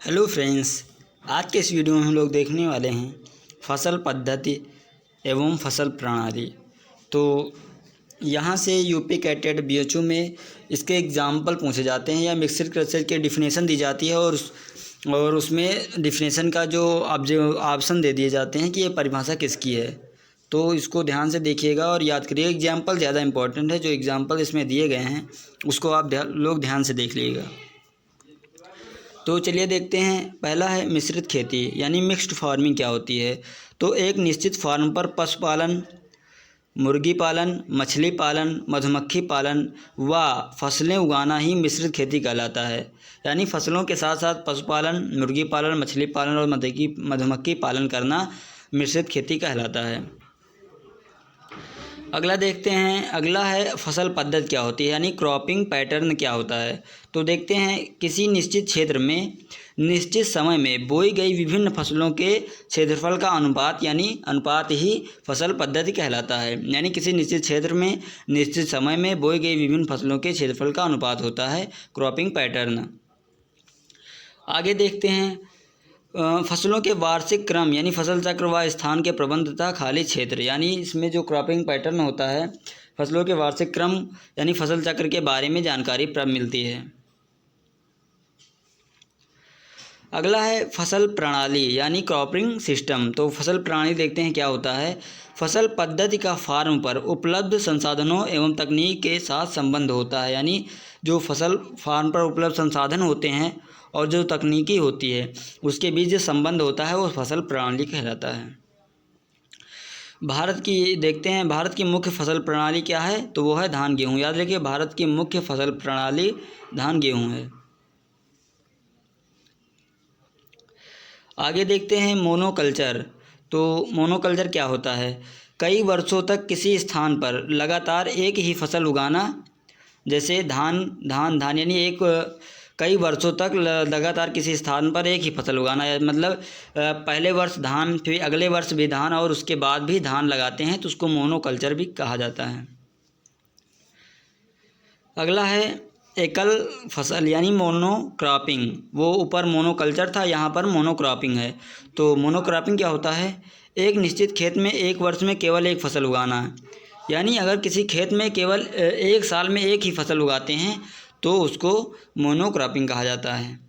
Hello friends, आज के इस वीडियो में हम लोग देखने वाले हैं फसल पद्धति एवं फसल प्रणाली। तो यहाँ से यूपी कैटेड बीएचयू में इसके एग्जाम्पल पूछे जाते हैं या मिक्सड कल्चर की डिफिनेशन दी जाती है और उसमें डिफिनेशन का जो ऑप्शन दे दिए जाते हैं कि ये परिभाषा किसकी है। तो इसको ध्यान से देखिएगा और याद करिए। एग्जाम्पल ज़्यादा इंपॉर्टेंट है, जो एग्जाम्पल इसमें दिए गए हैं उसको आप लोग ध्यान से देख लीजिएगा। तो चलिए देखते हैं। पहला है मिश्रित खेती यानी मिक्स्ड फार्मिंग क्या होती है। तो एक निश्चित फार्म पर पशुपालन, मुर्गी पालन, मछली पालन, मधुमक्खी पालन व फसलें उगाना ही मिश्रित खेती कहलाता है। यानी फसलों के साथ साथ पशुपालन, मुर्गी पालन, मछली पालन और मधुमक्खी पालन करना मिश्रित खेती कहलाता है। अगला देखते हैं। अगला है फसल पद्धति क्या होती है यानी क्रॉपिंग पैटर्न क्या होता है। तो देखते हैं, किसी निश्चित क्षेत्र में निश्चित समय में बोई गई विभिन्न फसलों के क्षेत्रफल का अनुपात यानी अनुपात ही फसल पद्धति कहलाता है। यानी किसी निश्चित क्षेत्र में निश्चित समय में बोई गई विभिन्न फसलों के क्षेत्रफल का अनुपात होता है क्रॉपिंग पैटर्न। आगे देखते हैं। फसलों के वार्षिक क्रम यानी फसल चक्र व स्थान के प्रबंध तथा खाली क्षेत्र। यानी इसमें जो क्रॉपिंग पैटर्न होता है, फसलों के वार्षिक क्रम यानी फसल चक्र के बारे में जानकारी प्राप्त मिलती है। अगला है फसल प्रणाली यानी क्रॉपिंग सिस्टम। तो फसल प्रणाली देखते हैं क्या होता है। फसल पद्धति का फार्म पर उपलब्ध संसाधनों एवं तकनीक के साथ संबंध होता है। यानी जो फसल फार्म पर उपलब्ध संसाधन होते हैं और जो तकनीकी होती है उसके बीच जो संबंध होता है वो फसल प्रणाली कहलाता है। भारत की देखते हैं। भारत की मुख्य फसल प्रणाली क्या है, तो वो है धान गेहूँ। याद रखिए, भारत की मुख्य फसल प्रणाली धान गेहूँ है। आगे देखते हैं मोनोकल्चर। तो मोनोकल्चर क्या होता है। कई वर्षों तक किसी स्थान पर लगातार एक ही फसल उगाना। जैसे धान धान धान यानी कई वर्षों तक लगातार किसी स्थान पर एक ही फसल उगाना है। मतलब पहले वर्ष धान, फिर अगले वर्ष भी धान और उसके बाद भी धान लगाते हैं, तो उसको मोनोकल्चर भी कहा जाता है। अगला है एकल फसल यानी मोनोक्रॉपिंग। वो ऊपर मोनोकल्चर था, यहाँ पर मोनोक्रॉपिंग है। तो मोनोक्रॉपिंग क्या होता है। एक निश्चित खेत में एक वर्ष में केवल एक फसल उगाना है। यानी अगर किसी खेत में केवल एक साल में एक ही फसल उगाते हैं तो उसको मोनोक्रॉपिंग कहा जाता है।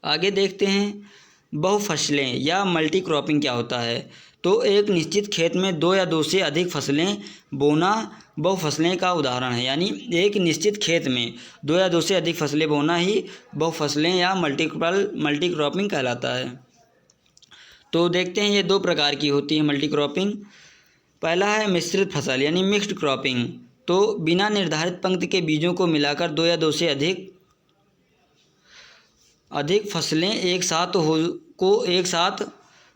आगे देखते हैं बहुफसलें या मल्टी क्रॉपिंग क्या होता है। तो एक निश्चित खेत में दो या दो से अधिक फसलें बोना बहुफसलें का उदाहरण है। यानी एक निश्चित खेत में दो या दो से अधिक फसलें बोना ही बहुफसलें या मल्टी क्रॉपिंग कहलाता है। तो देखते हैं, ये दो प्रकार की होती है मल्टी क्रॉपिंग। पहला है मिश्रित फसल यानी मिक्स्ड क्रॉपिंग। तो बिना निर्धारित पंक्ति के बीजों को मिलाकर दो या दो से अधिक फसलें एक साथ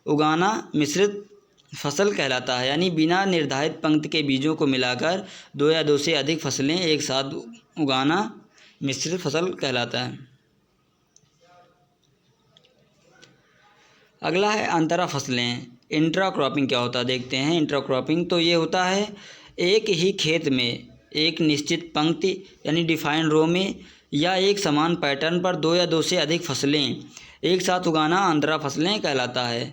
उगाना मिश्रित फसल कहलाता है। यानी बिना निर्धारित पंक्ति के बीजों को मिलाकर दो या दो से अधिक फसलें एक साथ उगाना मिश्रित फसल कहलाता है। अगला है अंतरा फसलें। इंट्रा क्रॉपिंग क्या होता है देखते हैं। इंट्रा क्रॉपिंग तो ये होता है एक ही खेत में एक निश्चित पंक्ति यानी डिफाइंड रो में या एक समान पैटर्न पर दो या दो से अधिक फसलें एक साथ उगाना अंतरा फसलें कहलाता है।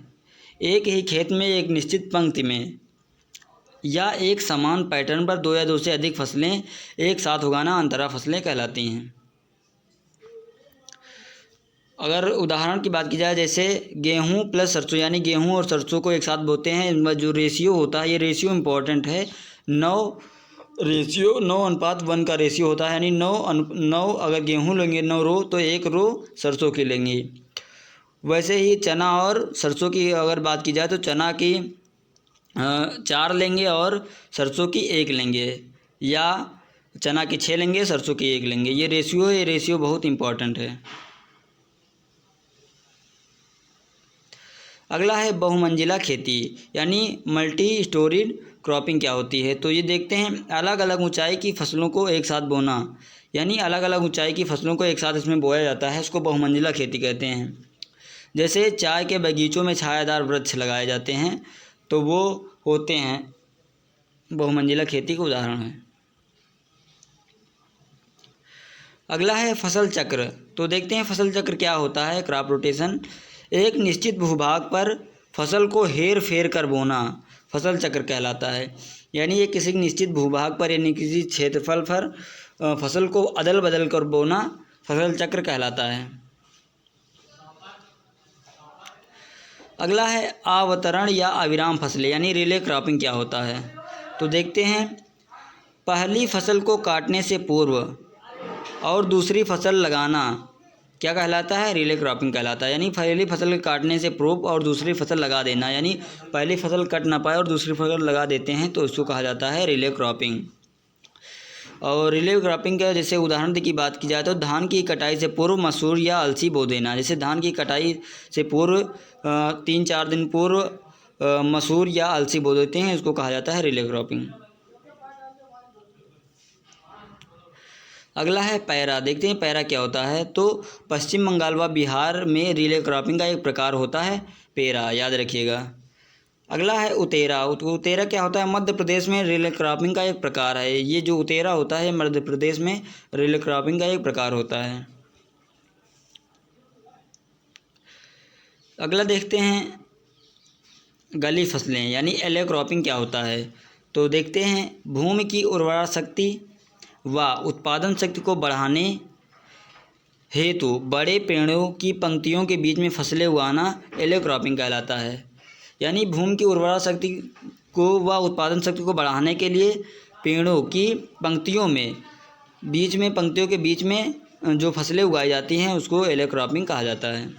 एक ही खेत में एक निश्चित पंक्ति में या एक समान पैटर्न पर दो या दो से अधिक फसलें एक साथ उगाना अंतरा फसलें कहलाती हैं। अगर उदाहरण की बात की जाए, जैसे गेहूं प्लस सरसों यानी गेहूं और सरसों को एक साथ बोते हैं, इनमें जो रेशियो होता है, ये रेशियो इम्पोर्टेंट है। 9:1 का रेशियो होता है। यानी 9 अगर गेहूं लेंगे 9 रो तो 1 रो सरसों की लेंगे। वैसे ही चना और सरसों की अगर बात की जाए तो चना की 4 लेंगे और सरसों की 1 लेंगे, या चना की 6 लेंगे सरसों की 1 लेंगे। ये रेशियो बहुत इम्पोर्टेंट है। अगला है बहुमंजिला खेती यानी मल्टी स्टोरीड क्रॉपिंग क्या होती है। तो ये देखते हैं, अलग अलग ऊंचाई की फसलों को एक साथ बोना। यानी अलग अलग ऊंचाई की फसलों को एक साथ इसमें बोया जाता है, इसको बहुमंजिला खेती कहते हैं। जैसे चाय के बगीचों में छायादार वृक्ष लगाए जाते हैं, तो वो होते हैं बहुमंजिला खेती का उदाहरण है। अगला है फसल चक्र। तो देखते हैं फसल चक्र क्या होता है। क्रॉप रोटेशन, एक निश्चित भूभाग पर फसल को हेर फेर कर बोना फसल चक्र कहलाता है। यानी ये किसी निश्चित भूभाग पर यानी किसी क्षेत्रफल पर फसल को अदल बदल कर बोना फसल चक्र कहलाता है। अगला है अवतरण या अविराम फसलें यानी रिले क्रॉपिंग क्या होता है। तो देखते हैं, पहली फसल को काटने से पूर्व और दूसरी फसल लगाना क्या कहलाता है, रिले क्रॉपिंग कहलाता है। यानी पहली फसल काटने से पूर्व और दूसरी फसल लगा देना, यानी पहली फसल कट ना पाए और दूसरी फसल लगा देते हैं तो इसको कहा जाता है रिले क्रॉपिंग। और रिले क्रॉपिंग का जैसे उदाहरण की बात की जाए तो धान की कटाई से पूर्व मसूर या अलसी बो देना। जैसे धान की कटाई से पूर्व 3-4 दिन पूर्व मसूर या अलसी बो देते हैं, इसको कहा जाता है रिले क्रॉपिंग। अगला है पैरा। देखते हैं पैरा क्या होता है। तो पश्चिम बंगाल व बिहार में रिले क्रॉपिंग का एक प्रकार होता है पैरा, याद रखिएगा। अगला है उतेरा। उतेरा क्या होता है, मध्य प्रदेश में रिले क्रॉपिंग का एक प्रकार है। ये जो उतेरा होता है मध्य प्रदेश में रिले क्रॉपिंग का एक प्रकार होता है। अगला देखते हैं गली फसलें यानी एले क्रॉपिंग क्या होता है। तो देखते हैं, भूमि की उर्वरा शक्ति व उत्पादन शक्ति को बढ़ाने हेतु बड़े पेड़ों की पंक्तियों के बीच में फसलें उगाना एले क्रॉपिंग कहलाता है। यानी भूमि की उर्वरा शक्ति को व उत्पादन शक्ति को बढ़ाने के लिए पेड़ों की पंक्तियों के बीच में जो फसलें उगाई जाती हैं उसको एले क्रॉपिंग कहा जाता है।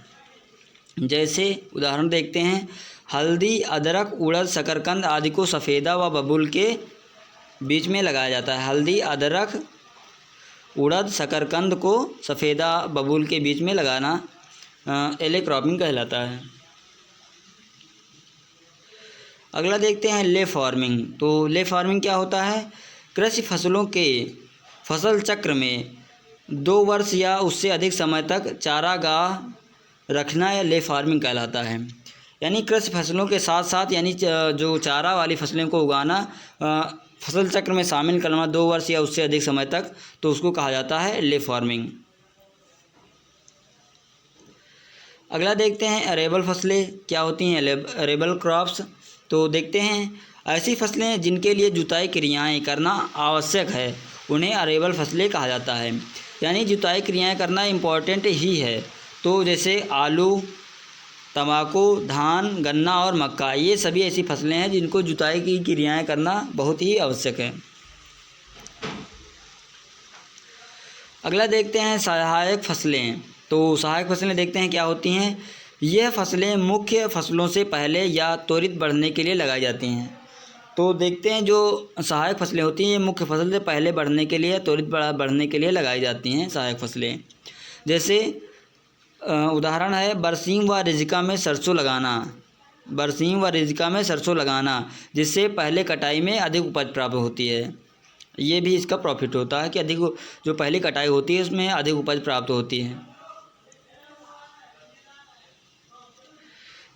जैसे उदाहरण देखते हैं, हल्दी, अदरक, उड़द, शकरकंद आदि को सफ़ेदा व बबूल के बीच में लगाया जाता है। हल्दी, अदरक, उड़द, शकरकंद को सफ़ेदा बबूल के बीच में लगाना एले क्रॉपिंग कहलाता है। अगला देखते हैं ले फार्मिंग। तो ले फार्मिंग क्या होता है, कृषि फसलों के फसल चक्र में 2 वर्ष या उससे अधिक समय तक चारागाह रखना या ले फार्मिंग कहलाता है। यानी कृषि फसलों के साथ साथ यानी जो चारा वाली फसलों को उगाना फसल चक्र में शामिल करना 2 वर्ष या उससे अधिक समय तक, तो उसको कहा जाता है ले फार्मिंग। अगला देखते हैं अरेबल फसलें क्या होती हैं, अरेबल क्रॉप्स। तो देखते हैं, ऐसी फसलें जिनके लिए जुताई क्रियाएं करना आवश्यक है उन्हें अरेबल फसलें कहा जाता है। यानी जुताई क्रियाएं करना इम्पॉर्टेंट ही है। तो जैसे आलू, तंबाकू, धान, गन्ना और मक्का, ये सभी ऐसी फसलें हैं जिनको जुताई की क्रियाएं करना बहुत ही आवश्यक है। अगला देखते हैं सहायक फसलें। तो सहायक फसलें देखते हैं क्या होती हैं। यह फसलें मुख्य फसलों से पहले या त्वरित बढ़ने के लिए लगाई जाती हैं। तो देखते हैं जो सहायक फसलें होती हैं ये मुख्य फसल से पहले बढ़ने के लिए, त्वरित बढ़ने के लिए लगाई जाती हैं सहायक फसलें। जैसे उदाहरण है बरसीम व रिजिका में सरसों लगाना, बरसीम व रिजिका में सरसों लगाना जिससे पहले कटाई में अधिक उपज प्राप्त होती है। ये भी इसका प्रॉफिट होता है कि अधिक जो पहली कटाई होती है उसमें अधिक उपज प्राप्त होती है।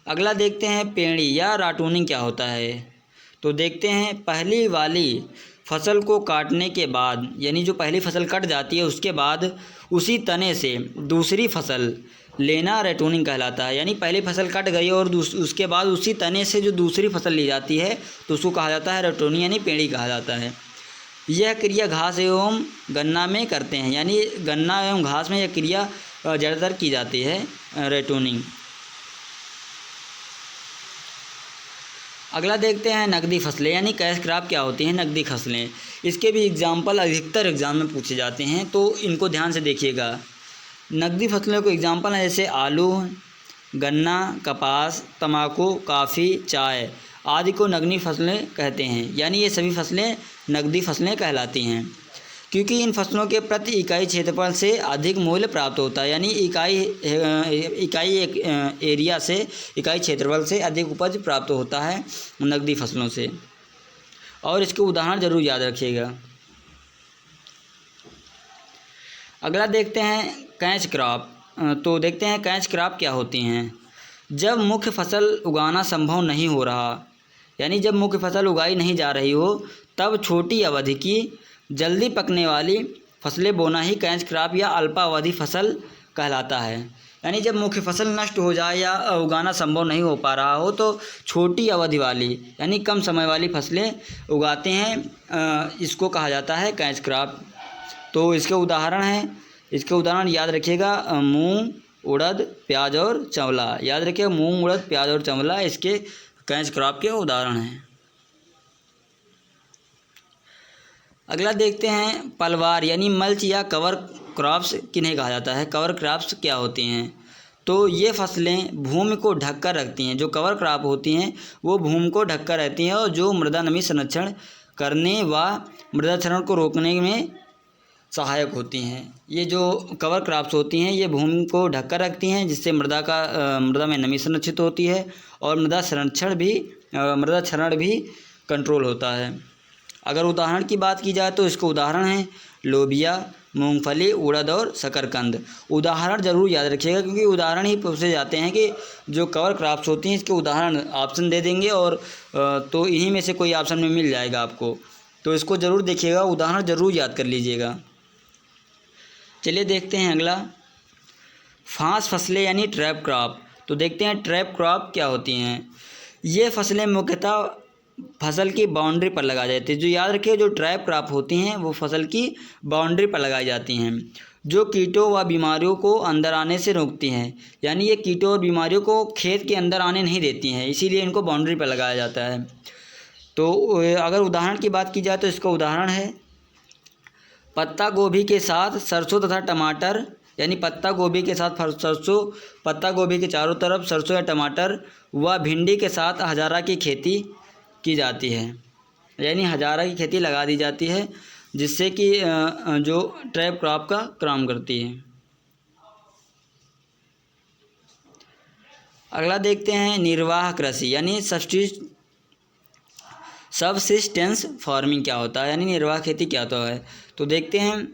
अगला देखते हैं पेड़ी या राटूनिंग क्या होता है। तो देखते हैं, पहली वाली फसल को काटने के बाद यानी जो पहली फसल कट जाती है उसके बाद उसी तने से दूसरी फसल लेना रेटूनिंग कहलाता है। यानी पहली फसल कट गई और उसके बाद उसी तने से जो दूसरी फसल ली जाती है तो उसको कहा जाता है रेटूनिंग यानी पेड़ी कहा जाता है। यह क्रिया घास एवं गन्ना में करते हैं। यानी गन्ना एवं घास में यह क्रिया ज़्यादातर की जाती है रेटूनिंग। अगला देखते हैं नकदी फसलें यानी कैश क्रॉप क्या होती हैं, नकदी फसलें। इसके भी एग्जाम्पल अधिकतर एग्जाम में पूछे जाते हैं तो इनको ध्यान से देखिएगा। नकदी फसलों को एग्जाम्पल हैं जैसे आलू, गन्ना, कपास, तंबाकू, कॉफ़ी, चाय आदि को नकदी फसलें कहते हैं। यानी ये सभी फसलें नकदी फसलें कहलाती हैं क्योंकि इन फसलों के प्रति इकाई क्षेत्रफल से अधिक मूल्य प्राप्त होता है। यानी इकाई एरिया से, इकाई क्षेत्रफल से अधिक उपज प्राप्त होता है नकदी फसलों से। और इसके उदाहरण ज़रूर याद रखिएगा। अगला देखते हैं कैच क्रॉप। तो देखते हैं कैच क्रॉप क्या होती हैं। जब मुख्य फसल उगाना संभव नहीं हो रहा, यानी जब मुख्य फसल उगाई नहीं जा रही हो, तब छोटी अवधि की जल्दी पकने वाली फसलें बोना ही कैच क्रॉप या अल्पावधि फसल कहलाता है। यानी जब मुख्य फसल नष्ट हो जाए या उगाना संभव नहीं हो पा रहा हो तो छोटी अवधि वाली यानी कम समय वाली फसलें उगाते हैं, इसको कहा जाता है कैच क्रॉप। तो इसके उदाहरण याद रखिएगा, मूंग, उड़द, प्याज और चंवला। याद रखिएगा, मूंग, उड़द, प्याज और चंवला इसके कैच क्रॉप के उदाहरण हैं। अगला देखते हैं पलवार यानी मल्च या कवर क्रॉप्स किन्हें कहा जाता है। कवर क्रॉप्स क्या होती हैं? तो ये फसलें भूमि को ढककर रखती हैं। जो कवर क्रॉप होती हैं वो भूमि को ढककर रहती हैं और जो मृदा नमी संरक्षण करने व मृदा क्षरण को रोकने में सहायक होती हैं। ये जो कवर क्रॉप्स होती हैं ये भूमि को ढककर रखती हैं, जिससे मृदा में नमी संरक्षित होती है और मृदा क्षरण भी कंट्रोल होता है। अगर उदाहरण की बात की जाए तो इसके उदाहरण हैं लोबिया, मूंगफली, उड़द और शकरकंद। उदाहरण ज़रूर याद रखिएगा क्योंकि उदाहरण ही पूछे जाते हैं कि जो कवर क्रॉप्स होती हैं इसके उदाहरण ऑप्शन दे देंगे और तो इन्हीं में से कोई ऑप्शन में मिल जाएगा आपको, तो इसको ज़रूर देखिएगा, उदाहरण ज़रूर याद कर लीजिएगा। चलिए देखते हैं अगला, फांस फसलें यानी ट्रैप क्रॉप। तो देखते हैं ट्रैप क्रॉप क्या होती हैं। ये फसलें मुख्यतः फसल की बाउंड्री पर लगाई जाती है। जो याद रखिए, जो ट्रैप क्रॉप होती हैं वो फसल की बाउंड्री पर लगाई जाती हैं, जो कीटों व बीमारियों को अंदर आने से रोकती हैं। यानी ये कीटों और बीमारियों को खेत के अंदर आने नहीं देती हैं, इसीलिए इनको बाउंड्री पर लगाया जाता है। तो अगर उदाहरण की बात की जाए तो इसका उदाहरण है पत्ता गोभी के साथ सरसों तथा टमाटर। यानी पत्ता गोभी के साथ सरसों, पत्ता गोभी के चारों तरफ सरसों या टमाटर व भिंडी के साथ हजारा की खेती की जाती है। यानी हजारा की खेती लगा दी जाती है, जिससे कि जो ट्रैप क्रॉप का काम करती है। अगला देखते हैं निर्वाह कृषि यानी सबसिस्टेंस फार्मिंग क्या होता है, यानी निर्वाह खेती क्या होता है। तो देखते हैं,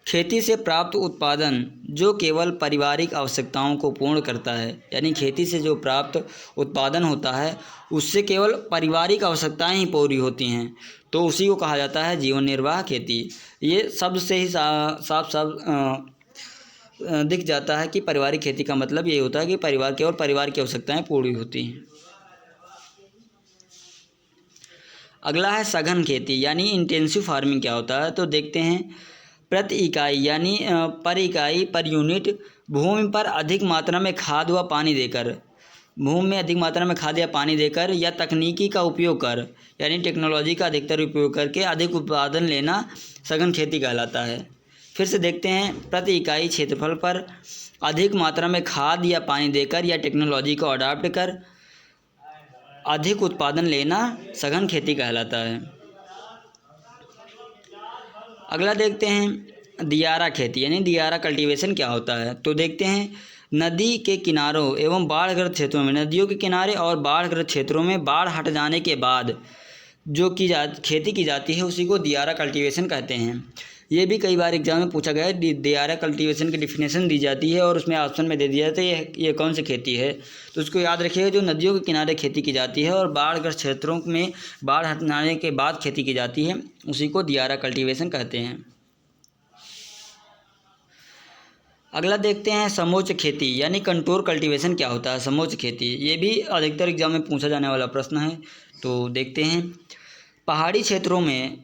खेती से प्राप्त उत्पादन जो केवल पारिवारिक आवश्यकताओं को पूर्ण करता है। यानी खेती से जो प्राप्त उत्पादन होता है उससे केवल पारिवारिक आवश्यकताएं ही पूरी होती हैं, तो उसी को कहा जाता है जीवन निर्वाह खेती। ये शब्द से ही साफ दिख जाता है कि पारिवारिक खेती का मतलब ये होता है कि केवल परिवार की आवश्यकताएं पूरी होती हैं। अगला है सघन खेती यानी इंटेंसिव फार्मिंग क्या होता है। तो देखते हैं, प्रति इकाई यानी पर यूनिट भूमि पर अधिक मात्रा में खाद व पानी देकर, भूमि में अधिक मात्रा में खाद या पानी देकर या तकनीकी का उपयोग कर यानी टेक्नोलॉजी का अधिकतर उपयोग करके अधिक उत्पादन लेना सघन खेती कहलाता है। फिर से देखते हैं, प्रति इकाई क्षेत्रफल पर अधिक मात्रा में खाद या पानी देकर या टेक्नोलॉजी को अडॉप्ट कर अधिक उत्पादन लेना सघन खेती कहलाता है। अगला देखते हैं दियारा खेती यानी दियारा कल्टीवेशन क्या होता है। तो देखते हैं, नदी के किनारों एवं बाढ़ग्रस्त क्षेत्रों में, नदियों के किनारे और बाढ़ग्रस्त क्षेत्रों में बाढ़ हट जाने के बाद जो खेती की जाती है उसी को दियारा कल्टीवेशन कहते हैं। ये भी कई बार एग्जाम में पूछा गया है। दियारा कल्टीवेशन की डिफिनेशन दी जाती है और उसमें ऑप्शन में दे दिया जाता है ये कौन सी खेती है। तो उसको याद रखिएगा, जो नदियों के किनारे खेती की जाती है और बाढ़ग्रस्त क्षेत्रों में बाढ़ हटने के बाद खेती की जाती है उसी को दियारा कल्टीवेशन कहते हैं। अगला देखते हैं समोच्च खेती यानी कंटूर कल्टीवेशन क्या होता है। समोच्च खेती ये भी अधिकतर एग्जाम में पूछा जाने वाला प्रश्न है। तो देखते हैं, पहाड़ी क्षेत्रों में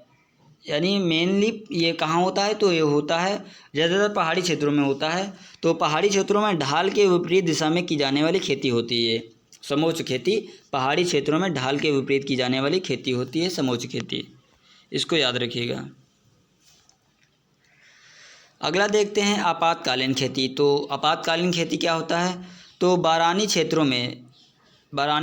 यानी मेनली ये कहाँ होता है, तो ये होता है ज़्यादातर पहाड़ी क्षेत्रों में होता है। तो पहाड़ी क्षेत्रों में ढाल के विपरीत दिशा में की जाने वाली खेती होती है समोच्च खेती। पहाड़ी क्षेत्रों में ढाल के विपरीत की जाने वाली खेती होती है समोच्च खेती, इसको याद रखिएगा। अगला देखते हैं आपातकालीन खेती। तो आपातकालीन खेती क्या होता है। तो बारानी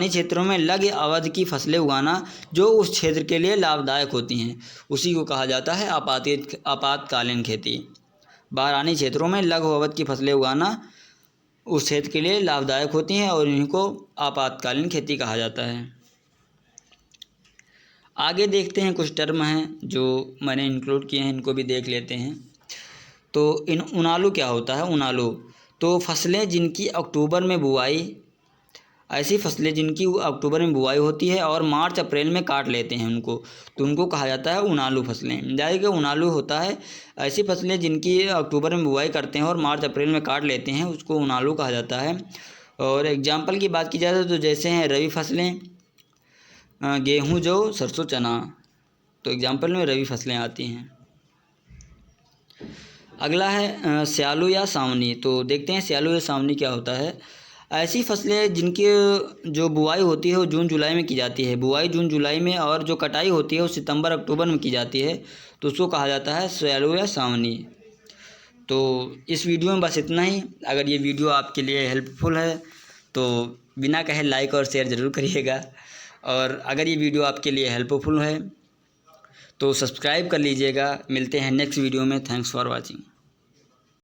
क्षेत्रों में लघु अवधि की फसलें उगाना जो उस क्षेत्र के लिए लाभदायक होती हैं उसी को कहा जाता है आपातकालीन खेती। बारानी क्षेत्रों में लघु अवधि की फसलें उगाना उस क्षेत्र के लिए लाभदायक होती हैं और इन्हीं को आपातकालीन खेती कहा जाता है। आगे देखते हैं, कुछ टर्म हैं जो मैंने इंक्लूड किए हैं, इनको भी देख लेते हैं। तो उनालू क्या होता है। उनालू तो फसलें जिनकी अक्टूबर में बुआई ऐसी फसलें जिनकी अक्टूबर में बुआई होती है और मार्च अप्रैल में काट लेते हैं उनको, तो उनको कहा जाता है उनालू फसलें। जैसे कि उनालू होता है ऐसी फसलें जिनकी अक्टूबर में बुआई करते हैं और मार्च अप्रैल में काट लेते हैं, उसको उनालू कहा जाता है। और एग्जाम्पल की बात की जाए तो जैसे हैं रबी फसलें, गेहूँ, जौ, सरसों, चना, तो एग्जाम्पल में रबी फसलें आती हैं। अगला है स्यालू या सावनी। तो देखते हैं स्यालू या सावनी क्या होता है। ऐसी फसलें जिनकी जो बुआई होती है वो जून जुलाई में की जाती है, बुआई जून जुलाई में, और जो कटाई होती है वो सितंबर अक्टूबर में की जाती है, तो उसको कहा जाता है स्यालू या सावनी। तो इस वीडियो में बस इतना ही। अगर ये वीडियो आपके लिए हेल्पफुल है तो बिना कहे लाइक और शेयर ज़रूर करिएगा, और अगर ये वीडियो आपके लिए हेल्पफुल है तो सब्सक्राइब कर लीजिएगा। मिलते हैं नेक्स्ट वीडियो में। Thanks for watching.